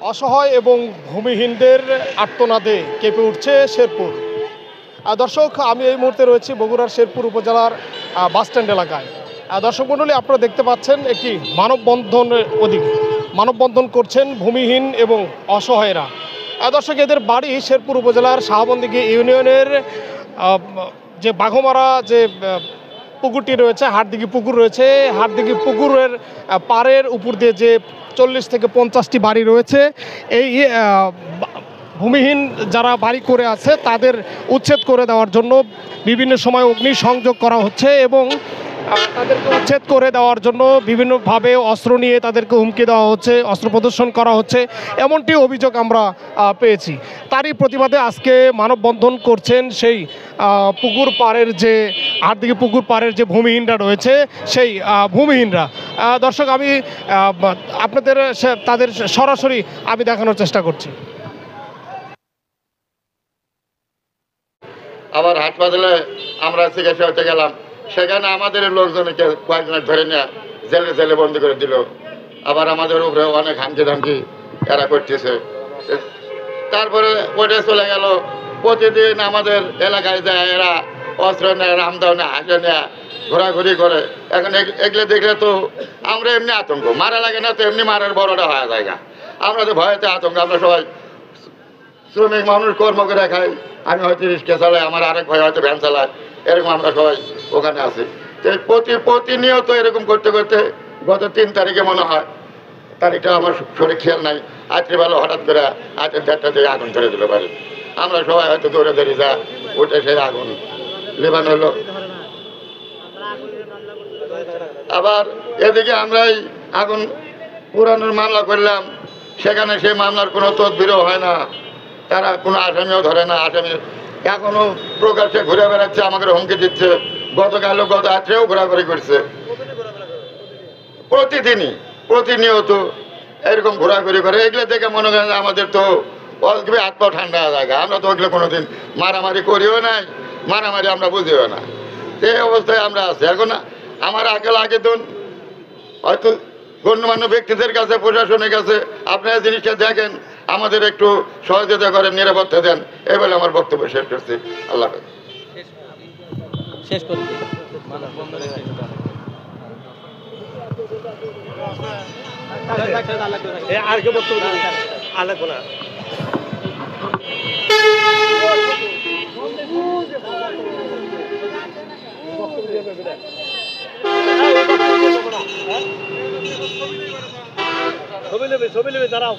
অসহায় এবং ভূমিহীনদের আর্তনাদে কেঁপে উঠছে শেরপুর। দর্শক, আমি এই মুহূর্তে রয়েছি বগুড়ার শেরপুর উপজেলার বাসস্ট্যান্ড এলাকায়। দর্শক মণ্ডলী, আপনারা দেখতে পাচ্ছেন একটি মানববন্ধন করছেন ভূমিহীন এবং অসহায়রা। দর্শক, এদের বাড়ি শেরপুর উপজেলার শাহবন্দিগি ইউনিয়নের যে বাঘমারা যে পুকুরটি রয়েছে, হাটদিঘি পুকুর রয়েছে, হাটদিঘি পুকুরের পাড়ের উপর দিয়ে যে 40 থেকে 50টি বাড়ি রয়েছে, এই ভূমিহীন যারা বাড়ি করে আছে তাদের উচ্ছেদ করে দেওয়ার জন্য বিভিন্ন সময় অগ্নিসংযোগ করা হচ্ছে এবং তাদেরকে উচ্ছেদ করে দেওয়ার জন্য বিভিন্নভাবে অস্ত্র নিয়ে তাদেরকে হুমকি দেওয়া হচ্ছে, অস্ত্র প্রদর্শন করা হচ্ছে, এমনটি অভিযোগ আমরা পেয়েছি। তারই প্রতিবাদে আজকে মানববন্ধন করছেন সেই পুকুর পাড়ের যে হাটদিঘি পুকুর পাড়ের যে ভূমিহীনরা রয়েছে সেই ভূমিহীনরা। দর্শক, আমি আপনাদের তাদের সরাসরি আমি দেখানোর চেষ্টা করছি। আবার হাসপাতালে আমরা চিকিৎসা হতে গেলাম, সেখানে আমাদের লোকজনকে কয়েকজনের ধরে নিয়ে জেলে বন্দি করে দিল। আবার আমাদের উপরে অনেক হামকি ধামকি এরা করতেছে। তারপরে ওটা চলে গেল, প্রতিদিন আমাদের এলাকায় যায় এরা অস্ত্র নেয়, রামদাও নেয়, হাসে নেয়, ঘোরাঘুরি করে। এখন এগুলো দেখলে তো আমরা এমনি আতঙ্ক, মারা লাগে না তো এমনি মারার বড়টা হয়ে যায়। আমরা তো ভয়েতে আতঙ্ক। আমরা সবাই শ্রমিক মানুষ, কর্ম করে খাই। আমি হয়তো রিক্সা চালাই, আমার আরেক ভাই হয়তো ভ্যান চালায়, এরকম আমরা সবাই ওখানে আছি। প্রতিনিয়ত এরকম করতে করতে গত 3 তারিখে মনে হয়, তারিখটা আমার শরীর খেয়াল নাই, রাত্রিবেলা হঠাৎ করে 8:30 থেকে আগুন ধরে দিল বাড়ি। আমরা সবাই হয়তো দৌড়ে যা উঠে সেই আগুন লেবানো হলো। আবার এদিকে আমরাই আগুন পুরানোর মামলা করলাম, সেখানে সেই মামলার কোনো তদবিরও হয় না, তারা কোনো আসামিও ধরে না। আসামি এখনো প্রকাশ্যে ঘুরে বেড়াচ্ছে, আমাদের হুমকি দিচ্ছে। গত রাত্রেও ঘোরাঘুরি করছে। প্রতিনিয়ত এরকম ঘোরাঘুরি করে। এগুলো দেখে মনে করেন আমাদের তো হাত পাও ঠান্ডা জায়গা। আমরা তো ওগুলো কোনোদিন মারামারি করিও নাই, মারামারি আমরা বুঝিও না। এই অবস্থায় আমরা আছি। এখন আমার আগে তো হয়তো গণ্যমান্য ব্যক্তিদের কাছে, প্রশাসনের কাছে আপনারা জিনিসটা দেখেন, আমাদের একটু সহযোগিতা করেন, নিরাপত্তা দেন। এই বলে আমার বক্তব্য শেষ করছি। আল্লাহ শেষ করছি। আর কি বক্তব্য আলাদা না। ছবি নেবে দাঁড়াও।